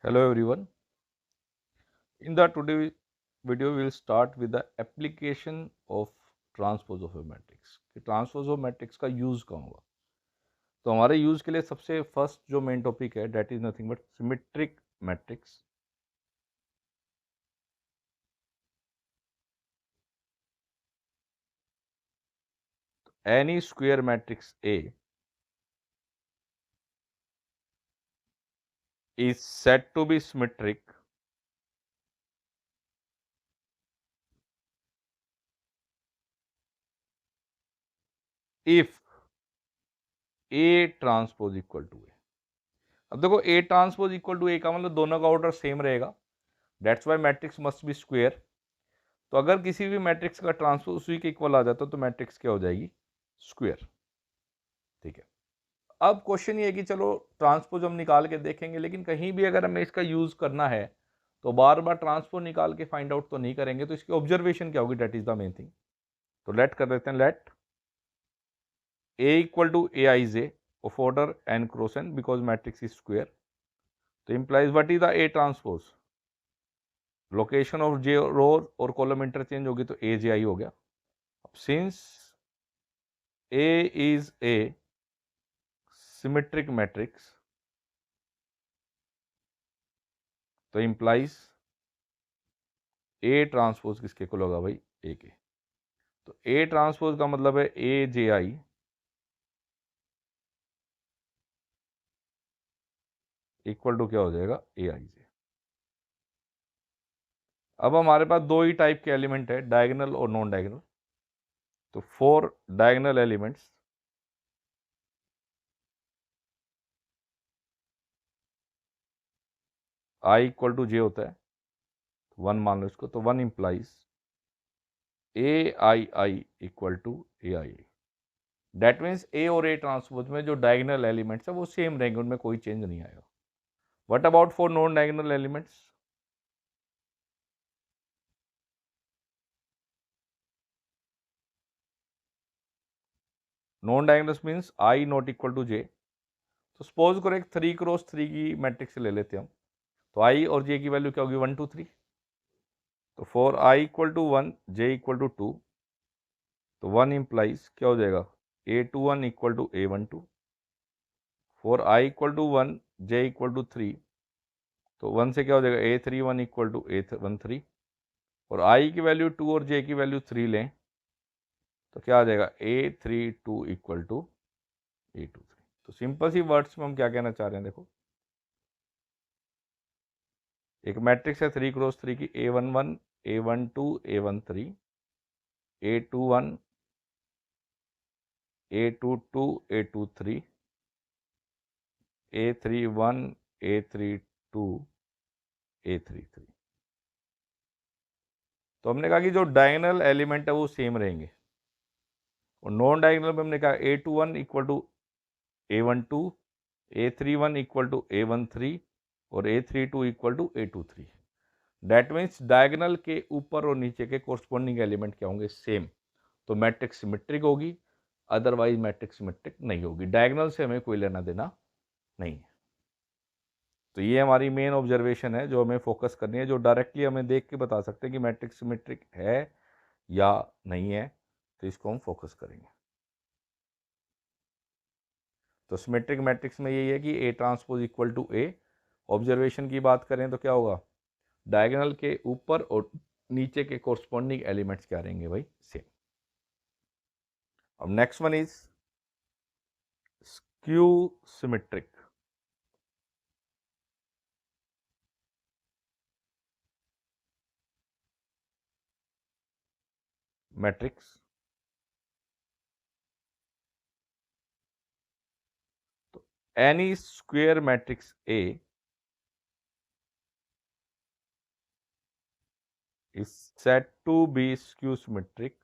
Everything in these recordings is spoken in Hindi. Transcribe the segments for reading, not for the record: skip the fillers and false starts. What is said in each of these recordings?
Hello everyone. In the today video, we will start with the application of transpose of matrix कि ट्रांसपोज ऑफ मैट्रिक्स का यूज कहाँ होगा। तो हमारे यूज के लिए सबसे फर्स्ट जो मेन टॉपिक है that is nothing but symmetric matrix. Any square matrix A is said to be symmetric if A transpose equal to A. अब देखो A transpose equal to A का मतलब दोनों का ऑर्डर सेम रहेगा, that's why matrix must be square. तो अगर किसी भी मैट्रिक्स का ट्रांसपोज उसी के इक्वल आ जाता तो मैट्रिक्स क्या हो जाएगी, स्क्वायर। ठीक है, अब क्वेश्चन ये है कि चलो ट्रांसपोज हम निकाल के देखेंगे, लेकिन कहीं भी अगर हमें इसका यूज करना है तो बार बार ट्रांसपोज निकाल के फाइंड आउट तो नहीं करेंगे, तो इसकी ऑब्जर्वेशन क्या होगी, that is the main thing. तो लेट कर देते हैं, let A equal to A I J of order N cross N because matrix is square. तो implies what is the A transpose, location of J row और कॉलम इंटरचेंज होगी तो ए जे आई हो गया। अब since A is a symmetric matrix तो इंप्लाइज ए ट्रांसपोज किसके इक्वल होगा भाई, ए के। तो ए ट्रांसपोज का मतलब है ए जे आई इक्वल टू क्या हो जाएगा, ए आई जे। अब हमारे पास दो ही टाइप के एलिमेंट है, डायगोनल और नॉन डायगोनल। तो for diagonal elements I equal to J होता है, वन मान लो इसको, तो one implies A I equal to A I. That means A और ए ट्रांसपोज में जो डायगोनल एलिमेंट्स है वो सेम रहेंगे, उनमें कोई चेंज नहीं आएगा। What about for non diagonal elements, non diagonal means I not equal to J. तो सपोज करो एक 3 क्रॉस 3 की मैट्रिक्स ले लेते हैं हम, तो आई और जे की वैल्यू क्या होगी, 1 2 3। तो for I equal to 1 J equal to 2, तो 1 इंप्लाइज क्या हो जाएगा, A two 1 equal to A 1 2। For I equal to 1 J equal to 3, तो 1 से क्या हो जाएगा, ए 3 1 इक्वल टू ए 1 3। और आई की वैल्यू 2 और जे की वैल्यू 3 लें तो क्या आ जाएगा, ए 3 2 इक्वल टू ए 2 3। तो सिंपल सी वर्ड्स में हम क्या कहना चाह रहे हैं, देखो एक मैट्रिक्स है 3 क्रॉस 3 की, ए 1 1 ए 1 2 ए 1 3 ए 2 1 ए 2 2 ए 2 3 ए 3 1 ए 3 2 ए 3 3। तो हमने कहा कि जो डायगोनल एलिमेंट है वो सेम रहेंगे, और नॉन डायगोनल में हमने कहा A two 1 equal to A 1 2 A 3 1 equal to A 1 3 और A 3 2 equal to A 2 3। That means diagonal के ऊपर और नीचे के कोरस्पॉन्डिंग एलिमेंट क्या होंगे, सेम। तो मैट्रिक्स सिमेट्रिक होगी, अदरवाइज मैट्रिक्स सिमेट्रिक नहीं होगी। डायगोनल से हमें कोई लेना देना नहीं है। तो ये हमारी मेन ऑब्जर्वेशन है जो हमें फोकस करनी है, जो डायरेक्टली हमें देख के बता सकते हैं कि मैट्रिक्स सिमेट्रिक है या नहीं है, तो इसको हम फोकस करेंगे। तो सिमेट्रिक मैट्रिक्स में यही है कि A transpose equal to A. Observation की बात करें तो क्या होगा, डायगोनल के ऊपर और नीचे के कोरस्पॉन्डिंग एलिमेंट्स क्या रहेंगे भाई, सेम। अब next one is skew symmetric matrix. तो any square matrix A is said to be skew symmetric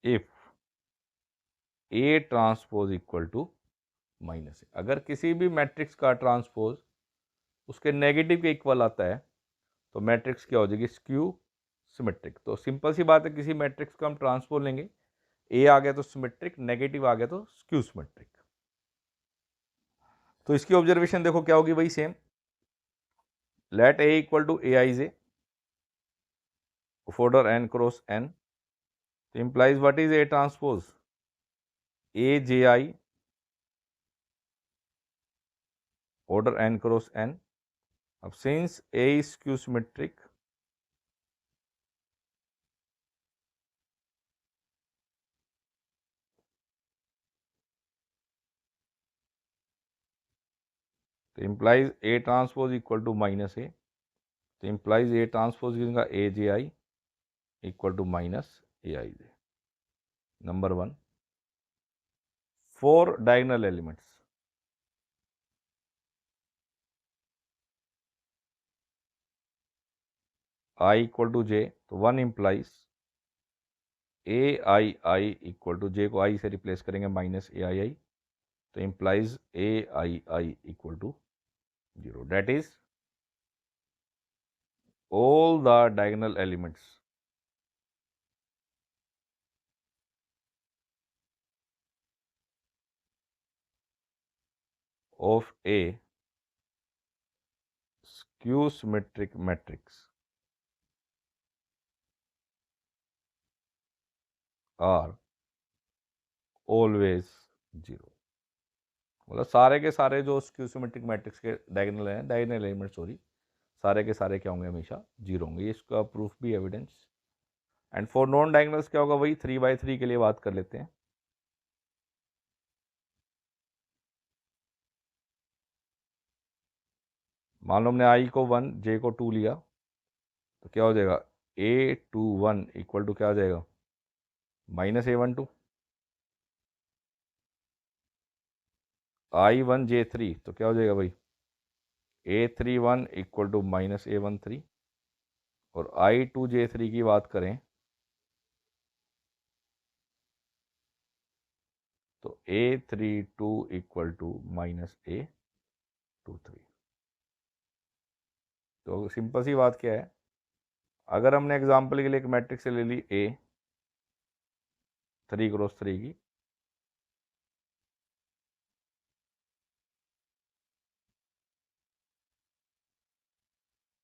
if A transpose equal to minus A. अगर किसी भी मैट्रिक्स का ट्रांसपोज उसके नेगेटिव के इक्वल आता है तो मैट्रिक्स क्या हो जाएगी, स्क्यू सिमेट्रिक। तो सिंपल सी बात है, किसी मैट्रिक्स का हम ट्रांसपोज लेंगे, ए आ गया तो सिमेट्रिक, नेगेटिव आ गया तो स्क्यू सिमेट्रिक। तो इसकी ऑब्जर्वेशन देखो क्या होगी भाई, same, let A equal to A I J of order N cross N, तो implies what is A transpose, A J I order N cross N. अब since A is skew symmetric, तो implies A transpose equal to minus A, तो इंप्लाइज ए ट्रांसपोज किसका, A J I equal to minus A I J. Number 1, 4 diagonal elements, I equal to J, तो 1 implies A I equal to, J को I से रिप्लेस करेंगे माइनस ए आई, तो implies A I equal to 0, that is all the diagonal elements of a skew symmetric matrix are always 0। मतलब सारे के सारे जो स्क्यू सिमेट्रिक मैट्रिक्स के डायगोनल हैं, डायगोनल एलिमेंट सॉरी, सारे के सारे क्या होंगे, हमेशा 0 होंगे। इसका प्रूफ भी evidence. And for non diagonals क्या होगा, वही 3/3 के लिए बात कर लेते हैं। मान लो हमने आई को 1, जे को 2 लिया, तो क्या हो जाएगा, A21 इक्वल टू क्या हो जाएगा, माइनस A12। I1J3 तो क्या हो जाएगा भाई, A31 equal to minus A13। और I2J3 की बात करें तो A32 equal to minus A23। तो सिंपल सी बात क्या है, अगर हमने एग्जाम्पल के लिए एक मैट्रिक्स ले ली A 3x3 की,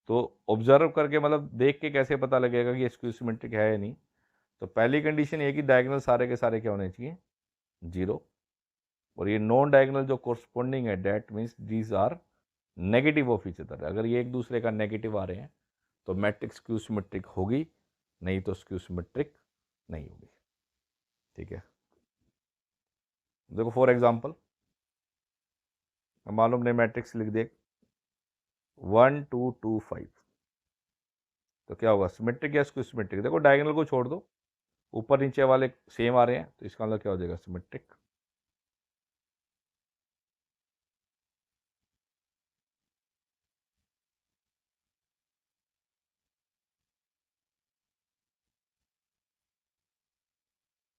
तो ऑब्जर्व करके, मतलब देख के कैसे पता लगेगा कि स्क्यू सिमेट्रिक है या नहीं। तो पहली कंडीशन ये कि डायगोनल सारे के सारे क्या होने चाहिए, 0। और ये नॉन डायगोनल जो कोरस्पोंडिंग है, that means these are negative of each other. अगर ये एक दूसरे का नेगेटिव आ रहे हैं तो मैट्रिक्स स्क्यू सिमेट्रिक होगी, नहीं तो स्क्यू सिमेट्रिक नहीं होगी। ठीक है, देखो फॉर एग्जांपल मालूम ने मैट्रिक्स लिख दे 1 2 2 5, तो क्या होगा, सिमेट्रिक या स्क्यू सिमेट्रिक। देखो डायगोनल को छोड़ दो, ऊपर नीचे वाले सेम आ रहे हैं, तो इसका मतलब क्या हो जाएगा, सिमेट्रिक।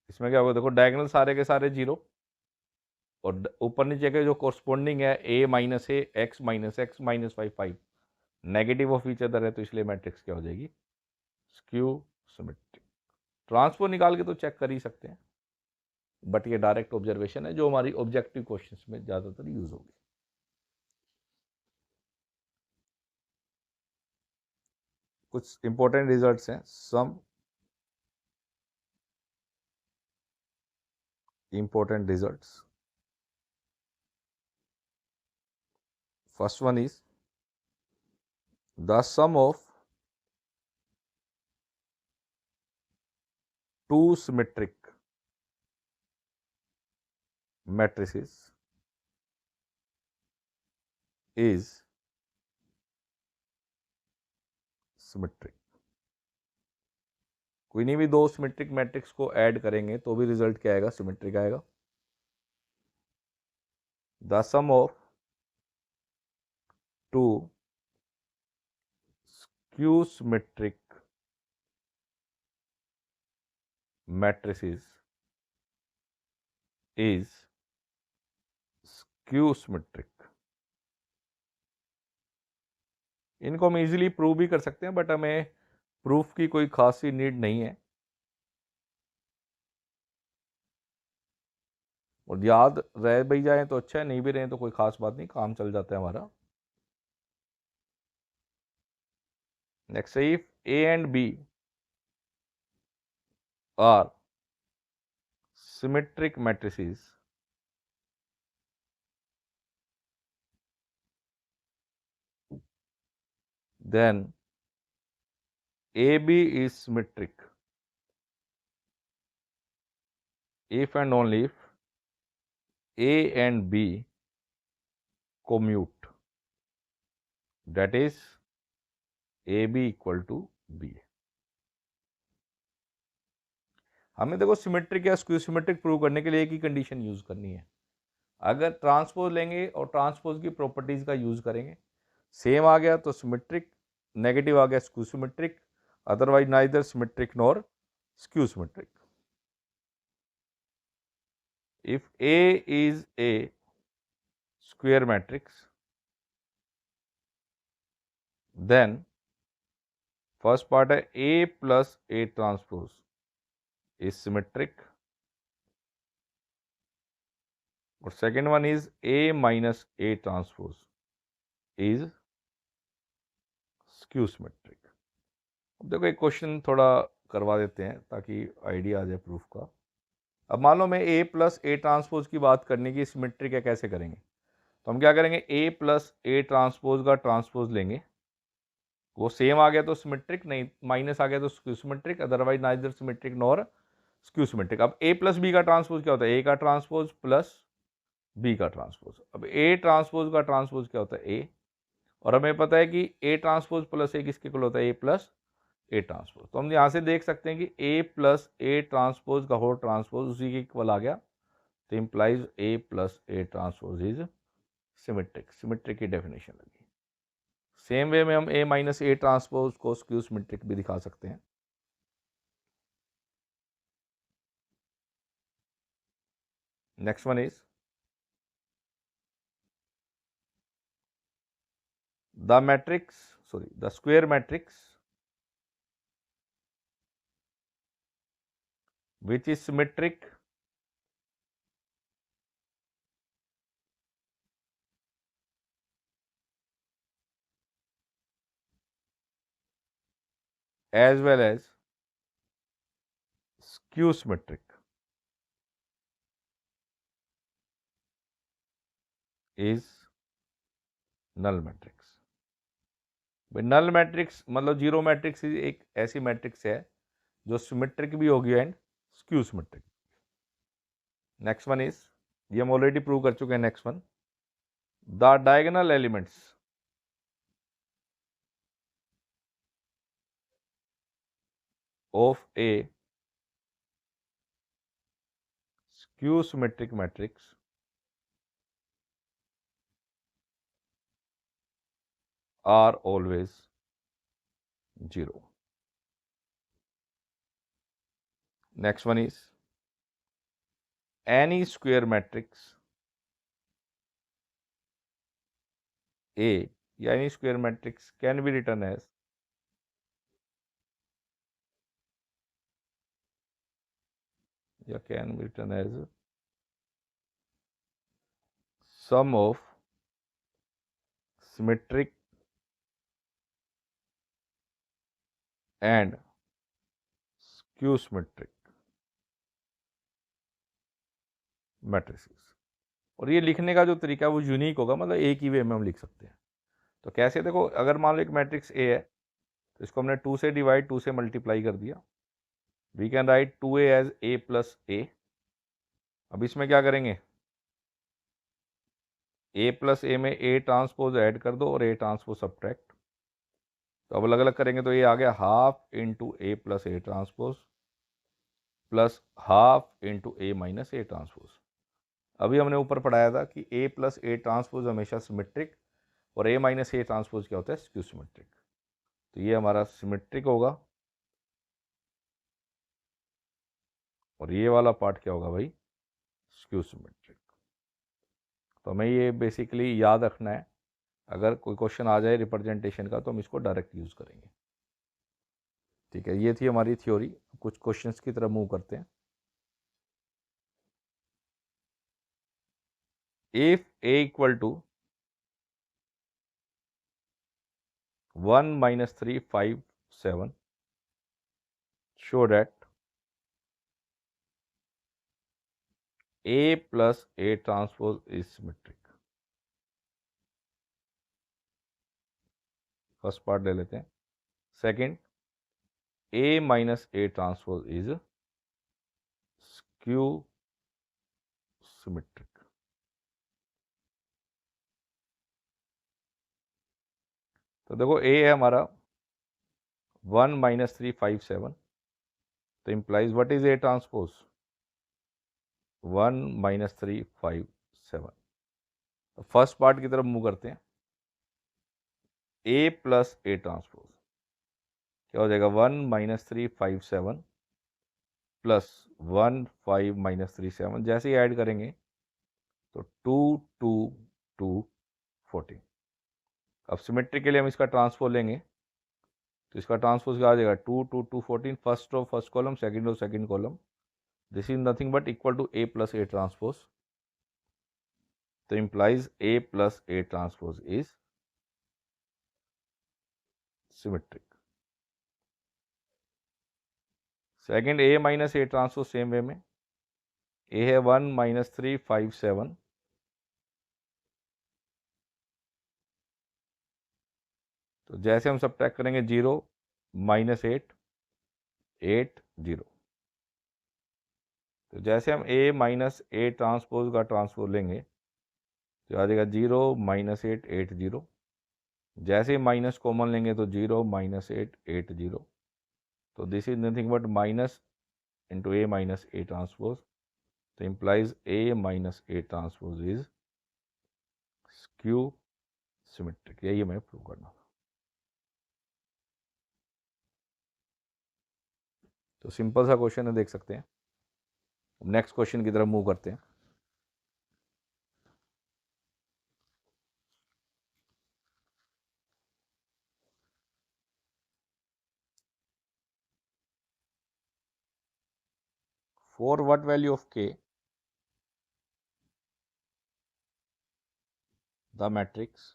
इसमें क्या होगा, देखो डायगोनल सारे के सारे 0, और ऊपर नीचे के जो कोरस्पोंडिंग है A minus A, x minus x minus 5 negative of each other है, तो इसलिए मैट्रिक्स क्या हो जाएगी, स्क्यू सिमेट्रिक। ट्रांसपोज निकाल के तो चेक कर ही सकते हैं, बट ये डायरेक्ट ऑब्जर्वेशन है जो हमारी ऑब्जेक्टिव क्वेश्चंस में ज़्यादातर यूज होगी। कुछ इंपॉर्टेंट रिजल्ट्स हैं, some important results. First one is the sum of two symmetric matrices is symmetric. कोई नहीं भी दो सिमेट्रिक मैट्रिक्स को ऐड करेंगे तो भी रिजल्ट क्या आएगा, सिमेट्रिक आएगा। The sum of two skew symmetric matrices is skew symmetric. इनको हम इजीली प्रूव भी कर सकते हैं, बट हमें प्रूफ की कोई खासी नीड नहीं है। और याद रह भी जाए तो अच्छा है, नहीं भी रहे तो कोई खास बात नहीं, काम चल जाता है हमारा। नेक्स्ट है if A and B are symmetric matrices, then AB is symmetric if and only if A and B commute, that is AB equal to B। हमें देखो सिमेट्रिक या स्क्यू सिमेट्रिक प्रूव करने के लिए एक ही कंडीशन यूज करनी है। अगर ट्रांसपोज लेंगे और ट्रांसपोज की प्रॉपर्टीज का यूज करेंगे, सेम आ गया तो सिमेट्रिक, नेगेटिव आ गया skew symmetric, otherwise neither symmetric nor skew symmetric. If A is a square matrix, then first part है A plus A transpose is symmetric और second one is A minus A transpose is skew symmetric। अब देखो एक क्वेश्चन थोड़ा करवा देते हैं ताकि आइडिया आ जाए प्रूफ का। अब मान लो मैं A प्लस A ट्रांसपोज की बात करने की, सिमेट्रिक है कैसे करेंगे, तो हम क्या करेंगे, A प्लस A ट्रांसपोज का ट्रांसपोज लेंगे, वो सेम आ गया तो सिमेट्रिक, नहीं माइनस आ गया तो skew symmetric, otherwise neither symmetric nor skew symmetric. अब A प्लस बी का ट्रांसपोज क्या होता है, A का ट्रांसपोज प्लस B का ट्रांसपोज। अब A ट्रांसपोज का ट्रांसपोज क्या होता है, A, और हमें पता है कि A ट्रांसपोज प्लस A किसके इक्वल होता है, A प्लस A ट्रांसपोज। तो हम यहाँ से देख सकते हैं कि A प्लस A ट्रांसपोज का होल ट्रांसपोज उसी के इक्वल आ गया, तो implies A plus A transpose is symmetric. Symmetric की डेफिनेशन लगी। सेम वे में हम A माइनस A ट्रांसपोज को स्क्यू सिमेट्रिक भी दिखा सकते हैं। Next one is the matrix, sorry, the square matrix which is symmetric as well as skew symmetric is null matrix। भाई नल मैट्रिक्स मतलब जीरो मैट्रिक्स एक ऐसी मैट्रिक्स है जो सिमेट्रिक भी होगी and skew symmetric. Next one is, ये हम ऑलरेडी प्रूव कर चुके हैं। Next one, the diagonal elements of A skew symmetric matrix are always 0। Next one is any square matrix A या any square matrix can be written as sum of symmetric and skew symmetric matrices। और ये लिखने का जो तरीका है वो यूनिक होगा, मतलब एक ही वे में हम लिख सकते हैं। तो कैसे, देखो अगर मान लो एक मैट्रिक्स ए है तो इसको हमने 2 से डिवाइड 2 से मल्टीप्लाई कर दिया, we can write 2A as A plus A। अब इसमें क्या करेंगे, A प्लस A में A ट्रांसपोज ऐड कर दो और A ट्रांसपोज सब्ट्रैक्ट। तो अब अलग अलग करेंगे तो ये आ गया half into A plus A transpose plus half into A minus A transpose. अभी हमने ऊपर पढ़ाया था कि A प्लस A ट्रांसपोज हमेशा सिमेट्रिक और A माइनस A ट्रांसपोज क्या होता है, स्क्यू सिमेट्रिक। तो ये हमारा सिमेट्रिक होगा और ये वाला पार्ट क्या होगा भाई, स्क्यू सिमेट्रिक। तो हमें ये बेसिकली याद रखना है, अगर कोई क्वेश्चन आ जाए रिप्रेजेंटेशन का तो हम इसको डायरेक्ट यूज करेंगे। ठीक है, ये थी हमारी थ्योरी। कुछ क्वेश्चंस की तरफ मूव करते हैं। If A equal to 1 minus 3 5 7, show that A plus A transpose is symmetric. First part ले लेते हैं. Second, A minus A transpose is skew symmetric. तो देखो A है हमारा 1 minus 3 5 7, तो implies what is A transpose? 1 minus 3 5 7. तो फर्स्ट पार्ट की तरफ मूव करते हैं. A plus A transpose क्या हो जाएगा? 1 minus 3 5 7 प्लस 1 5 minus 3 7. जैसे ही ऐड करेंगे तो 2 2 2 14. अब सिमेट्री के लिए हम इसका ट्रांसपोज लेंगे, तो इसका ट्रांसपोज क्या आ जाएगा? 2 2 2 14. First row first column, second row second column. This is nothing but equal to A plus A transpose. तो implies A plus A transpose is symmetric. Second, A minus A transpose same way में. A है 1 minus 3 5 7, तो जैसे हम सब्ट्रैक्ट करेंगे 0 minus 8 8 0. तो जैसे हम A माइनस A ट्रांसपोज का ट्रांसपोज लेंगे तो आ जाएगा 0 minus 8 8 0. जैसे ही माइनस कॉमन लेंगे तो 0 minus 8 8 0. तो this is nothing but minus into A minus A transpose. तो implies A minus A transpose is skew symmetric. यही हमें प्रूव करना था. तो सिंपल सा क्वेश्चन है, देख सकते हैं. नेक्स्ट क्वेश्चन की तरफ मूव करते हैं. For what value of K the matrix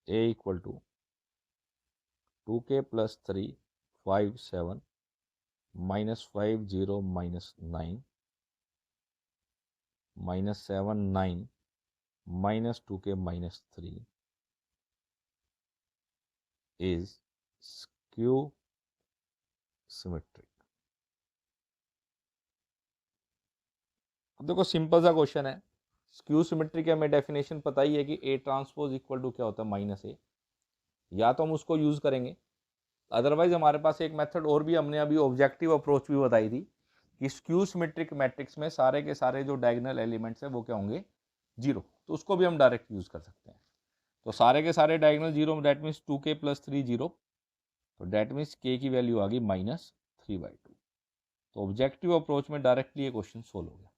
A equal to 2K plus 3 5 7 minus 5 0 minus 9 minus 7 9 minus 2K minus 3 is skew symmetric. अब देखो सिंपल सा क्वेश्चन है. स्क्यू सिमेट्री की हमें डेफिनेशन पता ही है कि A ट्रांसपोज इक्वल टू क्या होता है? Minus A. या तो हम उसको यूज़ करेंगे, अदरवाइज हमारे पास एक मेथड और भी, हमने अभी ऑब्जेक्टिव अप्रोच भी बताई थी कि स्क्यू सिमेट्रिक मैट्रिक्स में सारे के सारे जो डायगोनल एलिमेंट्स है वो क्या होंगे? जीरो. तो उसको भी हम डायरेक्ट यूज़ कर सकते हैं. तो सारे के सारे diagonal zero, that means 2K plus 3 zero. तो डेट मीन्स K की वैल्यू आ गई -3/2. तो ऑब्जेक्टिव अप्रोच में डायरेक्टली ये क्वेश्चन सोल्व हो गया.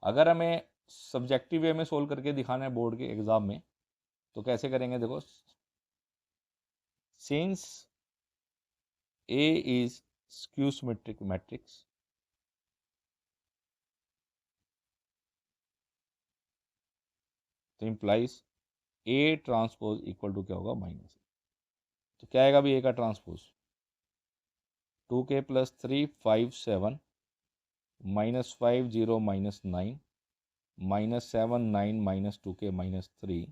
अगर हमें सब्जेक्टिव वे में सोल्व करके दिखाना है बोर्ड के एग्जाम में, तो कैसे करेंगे? देखो, since A is skew symmetric matrix, तो implies A transpose equal to क्या होगा? माइनस. तो क्या आएगा अभी A का transpose? 2K plus 3 5 7 minus 5 0 minus 9 minus 7 9 minus 2K minus 3.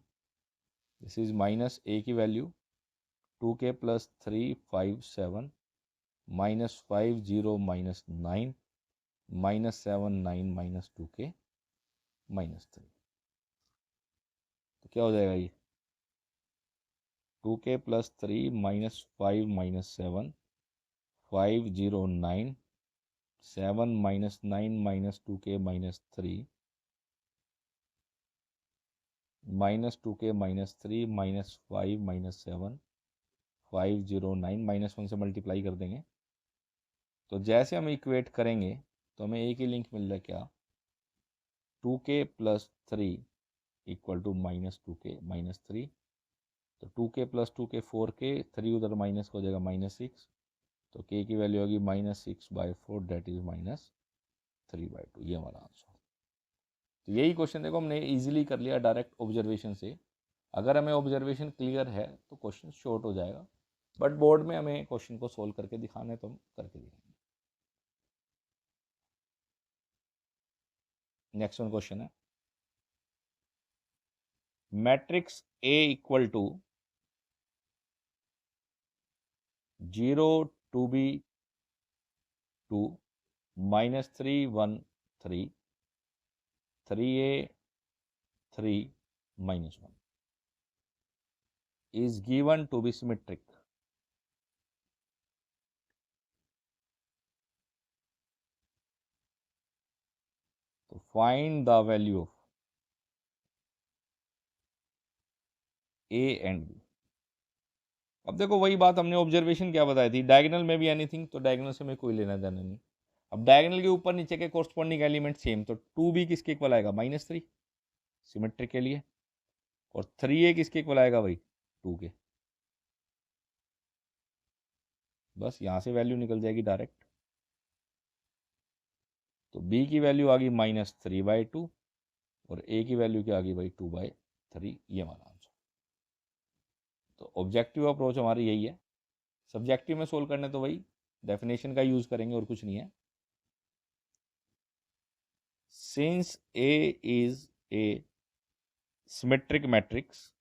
This is minus A की value 2K plus 3 5 7 minus 5 0 minus 9 minus 7 9 minus 2K minus 3. तो क्या हो जाएगा ये? 2K plus 3 minus 5 minus 7 5 0 9 7 minus 9 minus 2K minus 3 minus 2K minus 3 minus 5 minus 7 5 0 9 -1 से मल्टीप्लाई कर देंगे. तो जैसे हम इक्वेट करेंगे तो हमें एक ही लिंक मिल रहा है. क्या? 2K plus 3 equal to minus 2K minus 3. तो 2K प्लस 2K 4K, 3 उधर माइनस हो जाएगा -6. तो k की वैल्यू होगी -6/4 दैट इज -3/2, ये हमारा आंसर। तो यही क्वेश्चन देखो हमने इजीली कर लिया डायरेक्ट ऑब्जर्वेशन से। अगर हमें ऑब्जर्वेशन क्लियर है तो क्वेश्चन शॉर्ट हो जाएगा, बट बोर्ड में हमें क्वेश्चन को सोल्व करके दिखाना है तो हम करके दिखाएंगे। नेक्स्ट वन क्वेश्चन है, matrix A equal to 0 2b 2 -3 1 3 3a 3 -1 is given to be symmetric. तो find the value of A and B। अब देखो वही बात हमने ऑब्जर्वेशन क्या बताई थी, डायगोनल में भी एनीथिंग, तो डायगोनल से हमें कोई लेना देना नहीं। अब डायगोनल के ऊपर नीचे के कोरस्पॉन्डिंग एलिमेंट सेम, तो 2b किसके इक्वल आएगा -3 सिमेट्रिक के लिए, और 3a किसके इक्वल आएगा भाई 2 के। बस यहाँ से वैल्यू निकल जाएगी डायरेक्ट। तो b की वैल्यू आ गई -3/2 और a की वैल्यू क्या आ गई भाई 2/3, ये हमारा आंसर। तो ऑब्जेक्टिव अप्रोच हमारी यही है। सब्जेक्टिव में सोल्व करने तो वही डेफिनेशन का यूज करेंगे और कुछ नहीं है। Since A is a symmetric matrix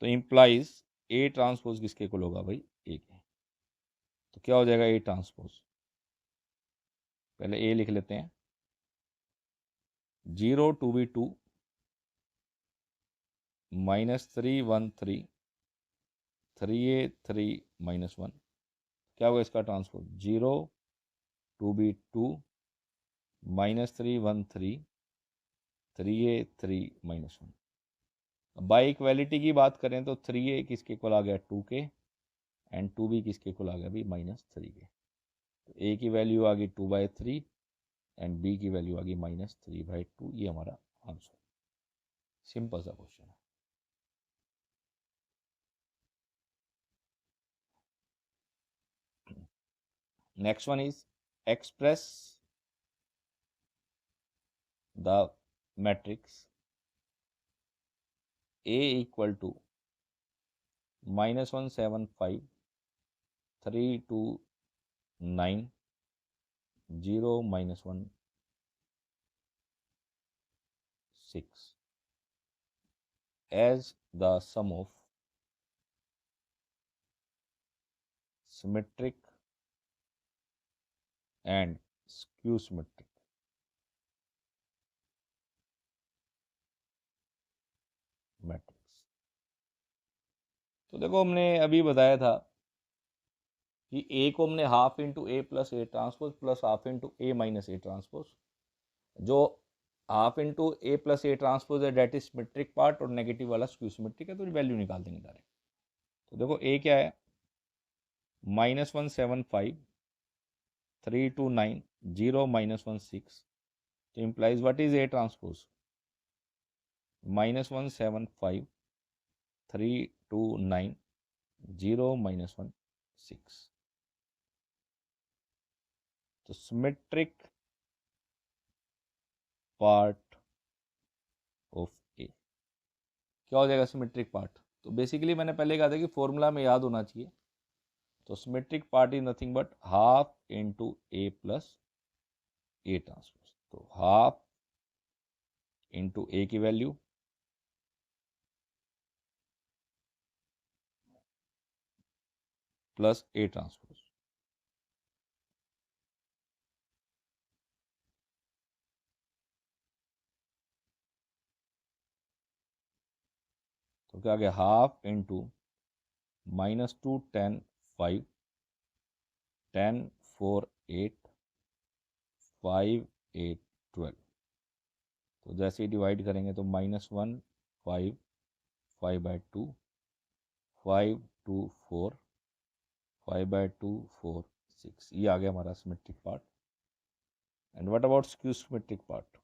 तो इंप्लाइज A ट्रांसपोज किसके इक्वल होगा भाई A के। तो क्या हो जाएगा A ट्रांसपोज, पहले A लिख लेते हैं, 0 2b 2 -3 1 3 3a 3 -1, क्या होगा इसका transpose 0 2b 2 -3 1 3 3a 3 -1। By equality की बात करें तो 3a किसके इक्वल आ गया 2 के एंड 2b किसके इक्वल आ गया भाई -3 के। तो a की वैल्यू आ गई 2/3 एंड b की वैल्यू आ गई -3/2, ये हमारा आंसर। सिंपल सा क्वेश्चन है। Next one is express the matrix A equal to -175 3 2 9 0 -1 6 as the sum of symmetric and skew symmetric matrix. तो देखो हमने अभी बताया था कि ए को हमने half into A plus A transpose plus half into A minus A transpose, जो half into A plus A transpose है डेट इज सिमेट्रिक पार्ट और नेगेटिव वाला स्क्यू सिमेट्रिक है, तो वैल्यू निकाल देंगे डायरेक्ट। तो देखो ए क्या है -175 3 2 9 0 -1 6, तो implies what is A transpose -175 3 2 9 0 -1 6। तो सिमेट्रिक पार्ट ऑफ ए क्या हो जाएगा सिमेट्रिक पार्ट। तो बेसिकली मैंने पहले कहा था कि फॉर्मूला में याद होना चाहिए। तो symmetric part is nothing but half into A plus A transpose. तो हाफ इंटू ए की वैल्यू प्लस ए ट्रांसपोज। तो क्या आ गया हाफ इंटू -2 10 5 10 4 8 5 8 12। तो जैसे ही डिवाइड करेंगे तो -1 5 5/2 5 2 4 5/2 4 6, ये आ गया हमारा symmetric part. And what about skew symmetric part.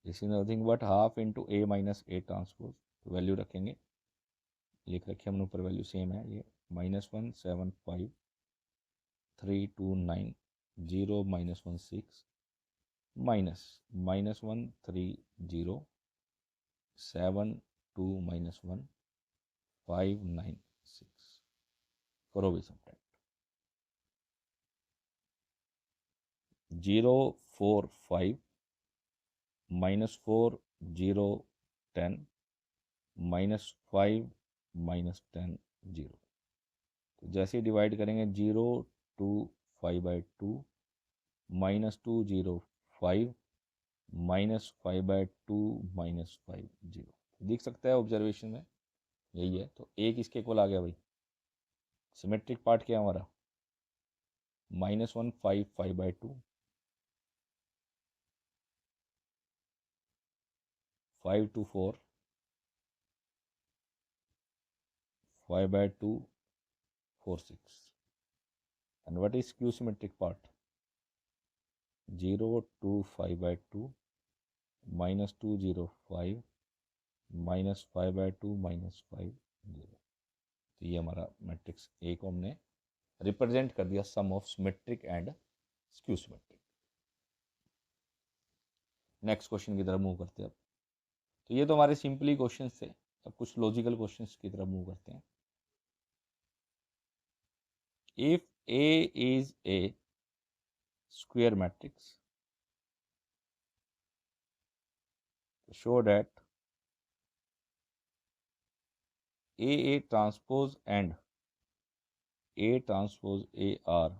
This is nothing but half into A minus A transpose. तो वैल्यू रखेंगे, लिख रखे हमने ऊपर, वैल्यू सेम है ये, -175,329 -1 6 -130,72 -1 596। करो भी सब्ट्रैक्ट। 045 -4 0 10 -5 -10 0। तो जैसे ही डिवाइड करेंगे 0 2 5/2 -2 0 5 -5/2 -5 0। देख सकता है ऑब्जर्वेशन में यही है। तो एक इसके इक्वल आ गया भाई। सिमेट्रिक पार्ट क्या है हमारा, -1 5 5/2 5 2 4 5/2 4 6। and what is skew symmetric part, 0 2 5/2 -2 0 5 -5/2 -5 0। तो ये हमारा मैट्रिक्स ए को हमने रिप्रेजेंट कर दिया, sum of symmetric and skew symmetric. Next question की तरफ मूव करते हैं अब। तो ये तो हमारे सिंपली क्वेश्चन थे। अब कुछ लॉजिकल क्वेश्चंस की तरफ मूव करते हैं। If A is a square matrix, show that A transpose and A transpose A are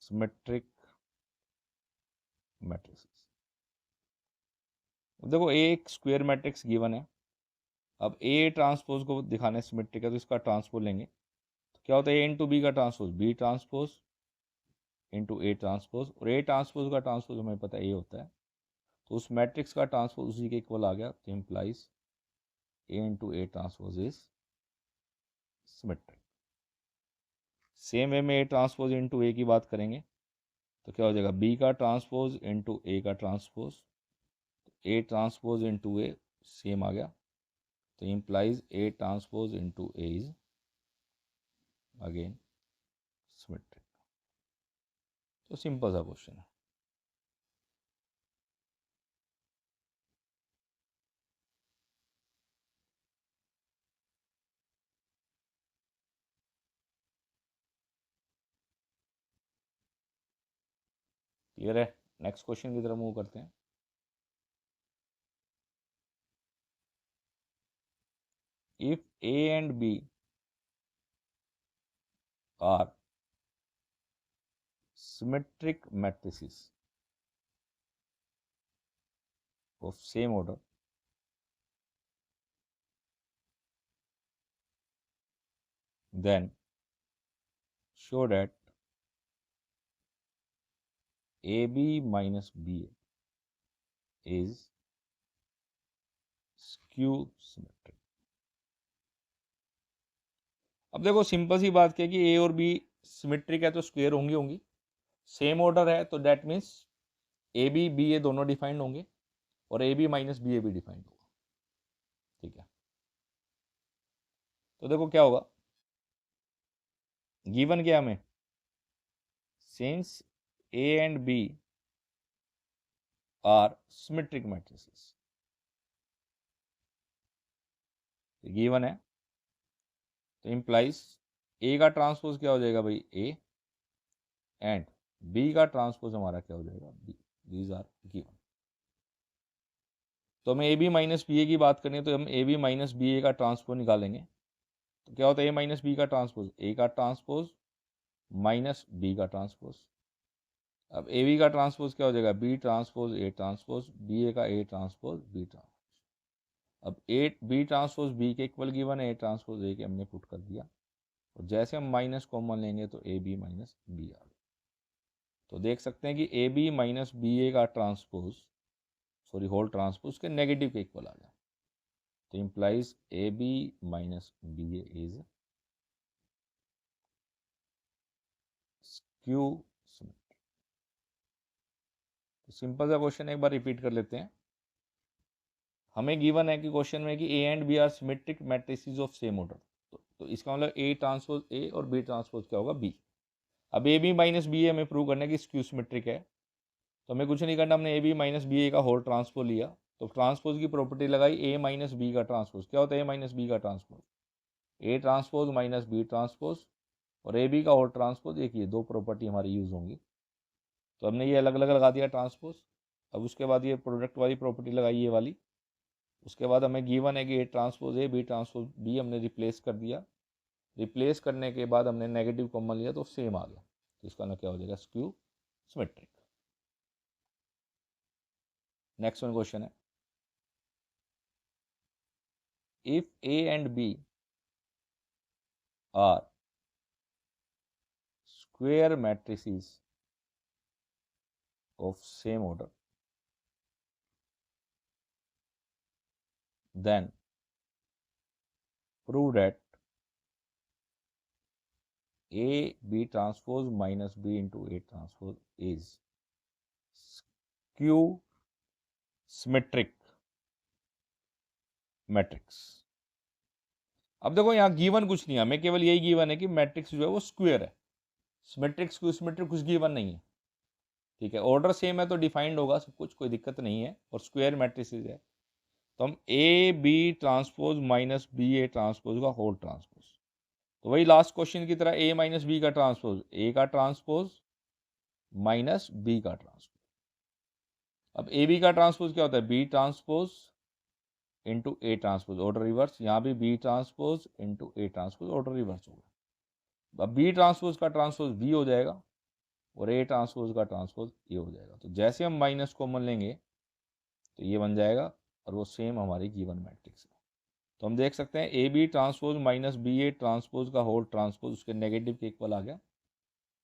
symmetric matrices। देखो A एक स्क्वायर मैट्रिक्स गिवन है। अब A ट्रांसपोज को दिखाने सिमेट्रिक है तो इसका ट्रांसपोज लेंगे तो क्या होता है, A इंटू बी का transpose B transpose into A transpose, और ए ट्रांसपोज का ट्रांसपोज हमें पता है ए होता है। तो उस मैट्रिक्स का ट्रांसपोज उसी के इक्वल आ गया। तो implies A into A transpose is symmetric. Same way में ए ट्रांसपोज इंटू ए की बात करेंगे तो क्या हो जाएगा, बी का ट्रांसपोज इंटू ए का transpose, A transpose into A same आ गया। तो implies A transpose into A is again symmetric. तो सिंपल सा क्वेश्चन है। क्लियर है। नेक्स्ट क्वेश्चन की तरफ मूव करते हैं। If A and B are symmetric matrices of same order, then show that AB minus BA is skew symmetric। अब देखो सिंपल सी बात क्या है कि ए और बी सिमेट्रिक है तो स्क्वायर होंगी। सेम ऑर्डर है तो that means A B B A दोनों डिफाइंड होंगे और A B minus B A भी डिफाइंड होगा। ठीक है, तो देखो क्या होगा, गिवन क्या हमें, since A and B are symmetric matrices, given है तो इम्प्लाइज ए का ट्रांसपोज क्या हो जाएगा भाई ए, एंड बी का ट्रांसपोज हमारा क्या हो जाएगा बी। These are given. तो हमें A B minus B A की बात करनी है तो हम A B minus B A का ट्रांसपोज निकालेंगे। तो क्या होता है ए माइनस बी का ट्रांसपोज, ए का ट्रांसपोज माइनस बी का ट्रांसपोज। अब ए बी का ट्रांसपोज क्या हो जाएगा, B transpose A transpose, B A का ए ट्रांसपोज बी ट्रांसपोज। अब ए बी ट्रांसपोज बी के इक्वल गिवन है, ए ट्रांसपोज ए के हमने पुट कर दिया, और जैसे हम माइनस कॉमन लेंगे तो ए बी माइनस बी आ गया। तो देख सकते हैं कि A B minus B A का ट्रांसपोज, सॉरी होल ट्रांसपोज के नेगेटिव के इक्वल आ गया। तो implies A B minus B A is skew symmetric. Simple सा क्वेश्चन एक बार रिपीट कर लेते हैं। हमें गिवन है कि क्वेश्चन में कि A and B are symmetric matrices of same order, तो इसका मतलब ए ट्रांसपोज ए और बी ट्रांसपोज क्या होगा, बी। अब ए बी माइनस बी हमें प्रूव करना है कि स्क्यू सिमेट्रिक है, तो हमें कुछ नहीं करना, हमने A B minus B A का होल ट्रांसपोज लिया, तो ट्रांसपोज की प्रॉपर्टी लगाई, ए माइनस बी का ट्रांसपोज क्या होता है, ए माइनस बी का transpose, A transpose minus B transpose, और ए बी का होल ट्रांसपोज एक, ये दो प्रॉपर्टी हमारी यूज होंगी। तो हमने ये अलग अलग लगा दिया ट्रांसपोज। अब उसके बाद ये प्रोडक्ट वाली प्रॉपर्टी लगाई ये वाली। उसके बाद हमें गिवन है कि A transpose A B transpose B, हमने रिप्लेस कर दिया। रिप्लेस करने के बाद हमने नेगेटिव कॉमन लिया तो सेम आ गया, तो इसका ना क्या हो जाएगा, skew symmetric. Next one question है, if A and B are square matrices of same order, then prove that A B transpose minus B into A transpose is skew symmetric matrix. अब देखो यहाँ गिवन कुछ नहीं है, हमें केवल यही गिवन है कि मैट्रिक्स जो है वो स्क्वायर है, सिमेट्रिक स्क्यू सिमेट्रिक कुछ गिवन नहीं है, ठीक है। ऑर्डर सेम है तो डिफाइंड होगा सब कुछ, कोई दिक्कत नहीं है, और स्क्वायर मैट्रिसेस है, तो हम A B transpose minus B A transpose का होल ट्रांसपोज, तो वही लास्ट क्वेश्चन की तरह ए माइनस बी का ट्रांसपोज, ए का ट्रांसपोज माइनस बी का ट्रांसपोज। अब ए बी का ट्रांसपोज क्या होता है, B transpose into A transpose, order reverse, यहाँ भी B transpose into A transpose, order reverse होगा। अब बी ट्रांसपोज का ट्रांसपोज बी हो जाएगा और ए ट्रांसपोज का ट्रांसपोज ए हो जाएगा, तो जैसे हम माइनस कॉमन लेंगे तो ये बन जाएगा, और वो सेम हमारी गिवन मैट्रिक्स है। तो हम देख सकते हैं A B transpose minus B A transpose का होल ट्रांसपोज उसके नेगेटिव के इक्वल आ गया,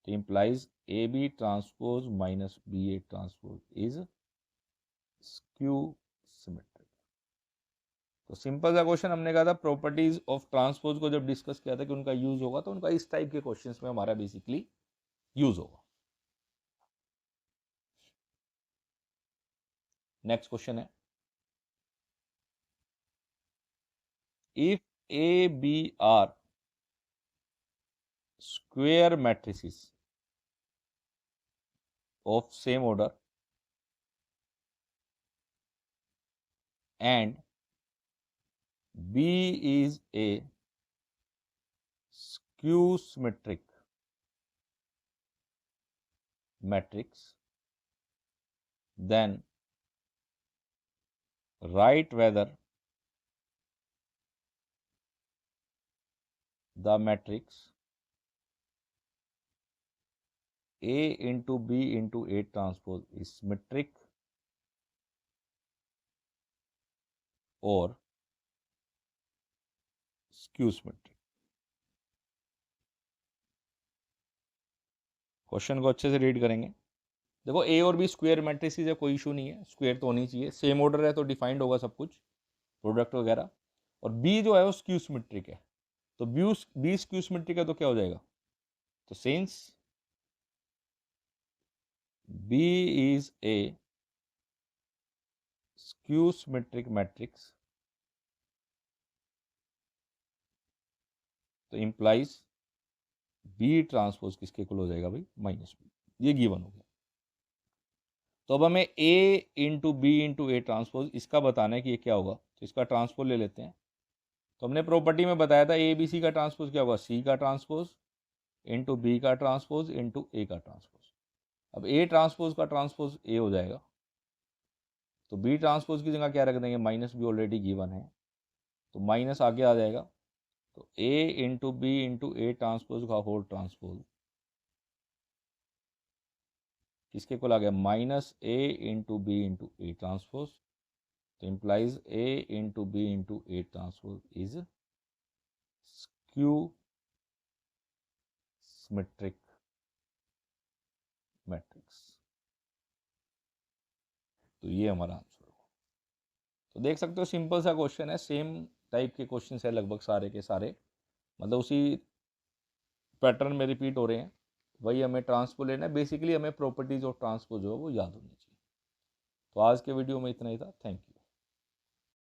तो implies A B transpose minus B A transpose is skew symmetric. तो सिंपल सा क्वेश्चन, हमने कहा था प्रॉपर्टीज ऑफ ट्रांसपोज को जब डिस्कस किया था कि उनका यूज होगा, तो उनका इस टाइप के क्वेश्चंस में हमारा बेसिकली यूज होगा। नेक्स्ट क्वेश्चन है, if A B are square matrices of same order and B is a skew symmetric matrix, then write whether the matrix A into B into A transpose is symmetric or skew symmetric। Question को अच्छे से रीड करेंगे। देखो ए और बी स्क्वायर मैट्रिसेस है, कोई इशू नहीं है, स्क्वायर तो होनी चाहिए, सेम ऑर्डर है तो डिफाइंड होगा सब कुछ, प्रोडक्ट वगैरह। और बी जो है वो स्क्यू सिमेट्रिक है, तो बी स्क्यू सिमेट्रिक है तो क्या हो जाएगा, तो since B is a skew symmetric matrix, तो implies B ट्रांसपोज किसके इक्वल हो जाएगा भाई, माइनस बी, ये गिवन हो गया। तो अब हमें A into B into A transpose इसका बताना है कि ये क्या होगा, तो इसका ट्रांसपोज ले लेते हैं। तो हमने प्रॉपर्टी में बताया था ए बी सी का ट्रांसपोज क्या होगा, सी का ट्रांसपोज इंटू बी का ट्रांसपोज इंटू ए का ट्रांसपोज। अब ए ट्रांसपोज का ट्रांसपोज ए हो जाएगा, तो बी ट्रांसपोज की जगह क्या रख देंगे, माइनस बी ऑलरेडी गिवन है, तो माइनस आगे आ जाएगा, तो A into B into A transpose का होल ट्रांसपोज किसके इक्वल आ गया, minus A into B into A transpose, तो implies A into B into A transpose is skew symmetric matrix. तो ये हमारा आंसर होगा। तो देख सकते हो सिंपल सा क्वेश्चन है, सेम टाइप के क्वेश्चन है लगभग सारे के सारे, मतलब उसी पैटर्न में रिपीट हो रहे हैं। वही हमें ट्रांसपोज लेना है, बेसिकली हमें प्रॉपर्टीज ऑफ ट्रांसपोज जो है वो याद होनी चाहिए। तो आज के वीडियो में इतना ही था। Thank you.